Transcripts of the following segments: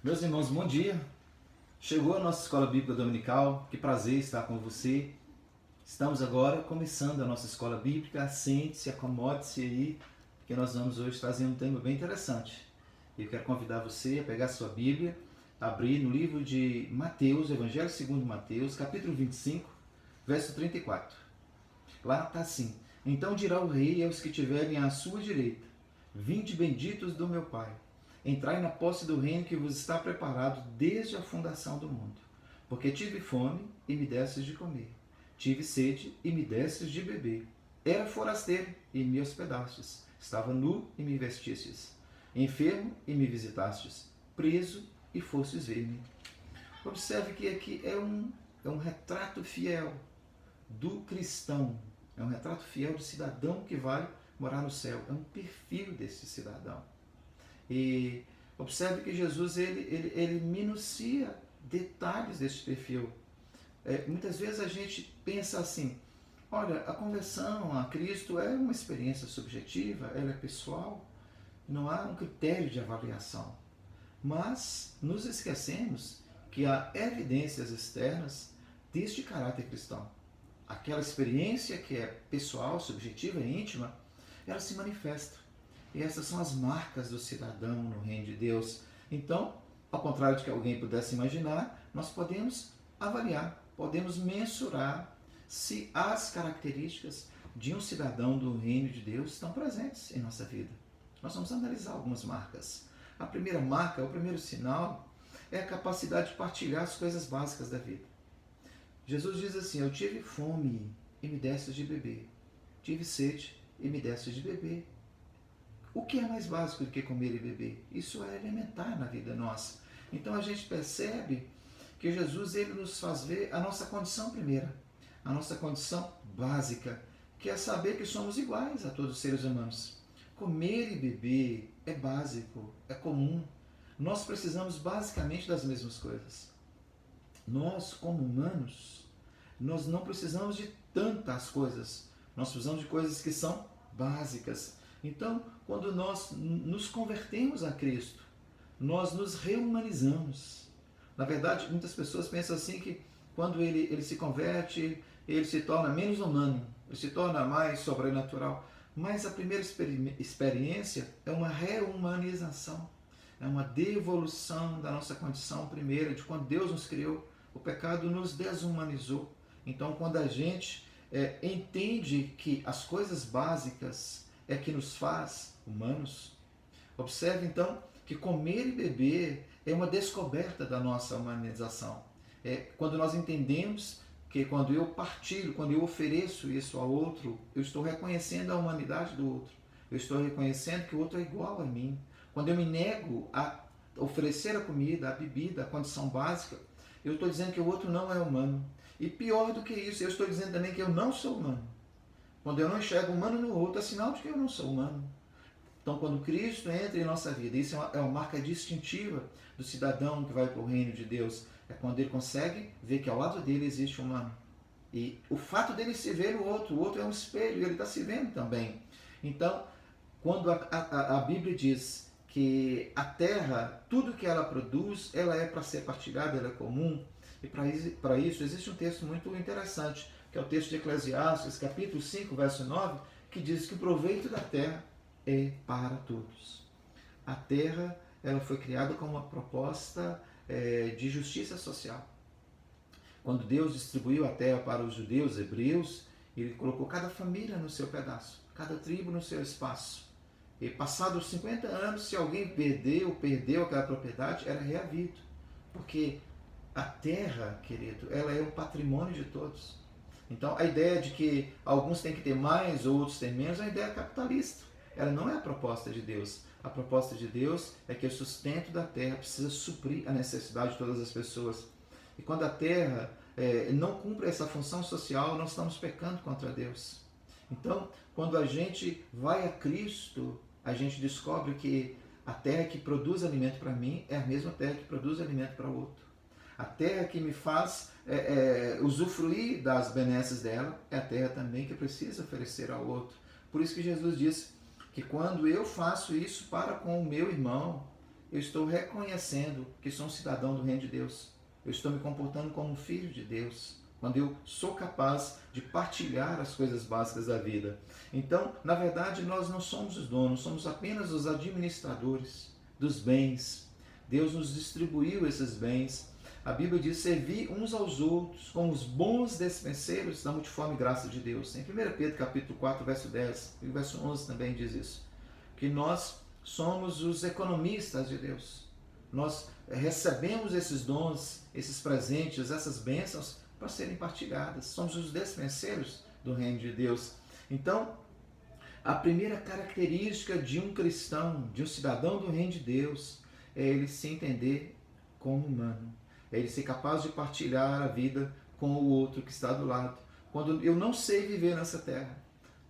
Meus irmãos, bom dia! Chegou a nossa escola bíblica dominical, que prazer estar com você. Estamos agora começando a nossa escola bíblica. Sente-se, acomode-se aí, porque nós vamos hoje trazer um tema bem interessante. Eu quero convidar você a pegar a sua Bíblia, abrir no livro de Mateus, Evangelho segundo Mateus, capítulo 25, verso 34. Lá está assim: Então dirá o rei aos que tiverem à sua direita: Vinde benditos do meu Pai, entrai na posse do reino que vos está preparado desde a fundação do mundo. Porque tive fome e me destes de comer, tive sede e me destes de beber, era forasteiro e me hospedastes, estava nu e me vestistes, enfermo e me visitastes, preso e fostes ver-me. Observe que aqui é um retrato fiel do cristão, é um retrato fiel do cidadão que vai morar no céu, é um perfil desse cidadão. E observe que Jesus ele minucia detalhes desse perfil. Muitas vezes a gente pensa assim: olha, a conversão a Cristo é uma experiência subjetiva, ela é pessoal, não há um critério de avaliação. Mas nos esquecemos que há evidências externas deste caráter cristão. Aquela experiência que é pessoal, subjetiva e íntima, ela se manifesta. E essas são as marcas do cidadão no reino de Deus. Então, ao contrário de que alguém pudesse imaginar, nós podemos avaliar, podemos mensurar se as características de um cidadão do reino de Deus estão presentes em nossa vida. Nós vamos analisar algumas marcas. A primeira marca, o primeiro sinal, é a capacidade de partilhar as coisas básicas da vida. Jesus diz assim: eu tive fome e me destes de beber, tive sede e me destes de beber. O que é mais básico do que comer e beber? Isso é elementar na vida nossa. Então a gente percebe que Jesus ele nos faz ver a nossa condição primeira, a nossa condição básica, que é saber que somos iguais a todos os seres humanos. Comer e beber é básico, é comum. Nós precisamos basicamente das mesmas coisas. Nós, como humanos, nós não precisamos de tantas coisas. Nós precisamos de coisas que são básicas. Então, quando nós nos convertemos a Cristo, nós nos rehumanizamos. Na verdade, muitas pessoas pensam assim que quando ele se converte, ele se torna menos humano, ele se torna mais sobrenatural. Mas a primeira experiência é uma rehumanização, é uma devolução da nossa condição primeira, de quando Deus nos criou. O pecado nos desumanizou. Então, quando a gente entende que as coisas básicas é que nos faz humanos, observe então que comer e beber é uma descoberta da nossa humanização. Quando nós entendemos que quando eu partilho, quando eu ofereço isso ao outro, eu estou reconhecendo a humanidade do outro. Eu estou reconhecendo que o outro é igual a mim. Quando eu me nego a oferecer a comida, a bebida, a condição básica, eu estou dizendo que o outro não é humano. E pior do que isso, eu estou dizendo também que eu não sou humano. Quando eu não enxergo o humano no outro, é sinal de que eu não sou humano. Então, quando Cristo entra em nossa vida, isso é uma marca distintiva do cidadão que vai para o reino de Deus. É quando ele consegue ver que ao lado dele existe um humano. E o fato dele se ver o outro é um espelho, e ele está se vendo também. Então, quando a Bíblia diz que a terra, tudo que ela produz, ela é para ser partilhada, ela é comum. E para isso existe um texto muito interessante, que é o texto de Eclesiastes, capítulo 5, verso 9, que diz que o proveito da terra é para todos. A terra ela foi criada com uma proposta de justiça social. Quando Deus distribuiu a terra para os judeus, hebreus, ele colocou cada família no seu pedaço, cada tribo no seu espaço. E passados 50 anos, se alguém perdeu aquela propriedade, era reavido. Porque a terra, querido, ela é um patrimônio de todos. Então, a ideia de que alguns têm que ter mais, outros têm menos, é uma ideia capitalista. Ela não é a proposta de Deus. A proposta de Deus é que o sustento da terra precisa suprir a necessidade de todas as pessoas. E quando a terra não cumpre essa função social, nós estamos pecando contra Deus. Então, quando a gente vai a Cristo, a gente descobre que a terra que produz alimento para mim é a mesma terra que produz alimento para o outro. A terra que me faz usufruir das benesses dela é a terra também que precisa oferecer ao outro. Por isso que Jesus diz que quando eu faço isso para com o meu irmão, eu estou reconhecendo que sou um cidadão do reino de Deus. Eu estou me comportando como um filho de Deus, quando eu sou capaz de partilhar as coisas básicas da vida. Então, na verdade, nós não somos os donos, somos apenas os administradores dos bens. Deus nos distribuiu esses bens. A Bíblia diz: servir uns aos outros como os bons despenseiros da multiforme graça de Deus. Em 1 Pedro capítulo 4, verso 10, e o verso 11 também diz isso, que nós somos os economistas de Deus. Nós recebemos esses dons, esses presentes, essas bênçãos para serem partilhadas. Somos os despenseiros do reino de Deus. Então, a primeira característica de um cristão, de um cidadão do reino de Deus, é ele se entender como humano. É ele ser capaz de partilhar a vida com o outro que está do lado. Quando eu não sei viver nessa terra,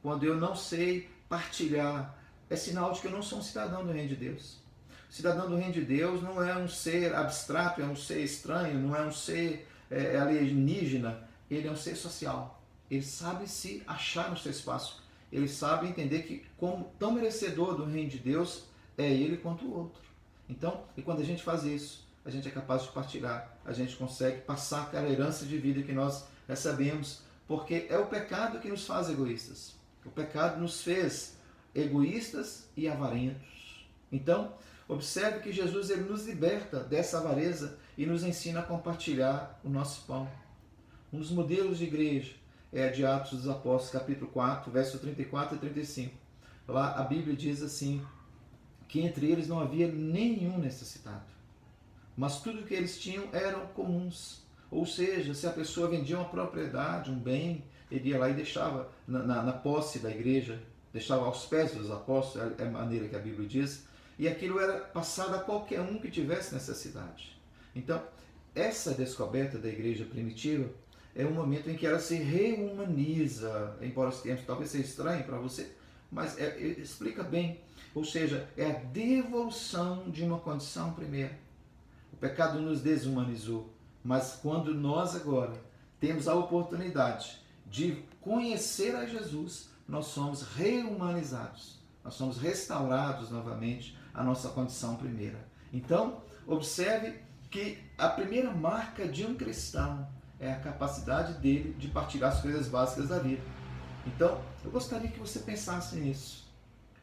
quando eu não sei partilhar, é sinal de que eu não sou um cidadão do reino de Deus. O cidadão do reino de Deus não é um ser abstrato, é um ser estranho, não é um ser alienígena, ele é um ser social. Ele sabe se achar no seu espaço. Ele sabe entender que, como tão merecedor do reino de Deus, é ele quanto o outro. Então, e quando a gente faz isso, a gente é capaz de partilhar, a gente consegue passar aquela herança de vida que nós recebemos, porque é o pecado que nos faz egoístas. O pecado nos fez egoístas e avarentos. Então, observe que Jesus ele nos liberta dessa avareza e nos ensina a compartilhar o nosso pão. Um dos modelos de igreja é de Atos dos Apóstolos, capítulo 4, versos 34 e 35. Lá a Bíblia diz assim, que entre eles não havia nenhum necessitado, mas tudo o que eles tinham eram comuns. Ou seja, se a pessoa vendia uma propriedade, um bem, ele ia lá e deixava na posse da igreja, deixava aos pés dos apóstolos, é a maneira que a Bíblia diz, e aquilo era passado a qualquer um que tivesse necessidade. Então, essa descoberta da igreja primitiva é um momento em que ela se reumaniza, embora os termos talvez seja estranho para você, mas explica bem. Ou seja, é a devolução de uma condição primeira. O pecado nos desumanizou, mas quando nós agora temos a oportunidade de conhecer a Jesus, nós somos reumanizados, nós somos restaurados novamente à nossa condição primeira. Então, observe que a primeira marca de um cristão é a capacidade dele de partilhar as coisas básicas da vida. Então, eu gostaria que você pensasse nisso.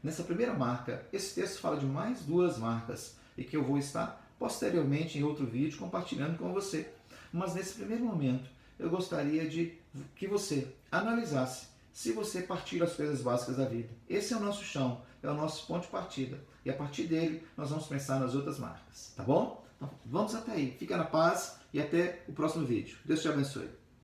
Nessa primeira marca, esse texto fala de mais duas marcas e que eu vou estar posteriormente em outro vídeo compartilhando com você. Mas nesse primeiro momento, eu gostaria de que você analisasse se você partilha as coisas básicas da vida. Esse é o nosso chão, é o nosso ponto de partida. E a partir dele, nós vamos pensar nas outras marcas. Tá bom? Então, vamos até aí. Fica na paz e até o próximo vídeo. Deus te abençoe.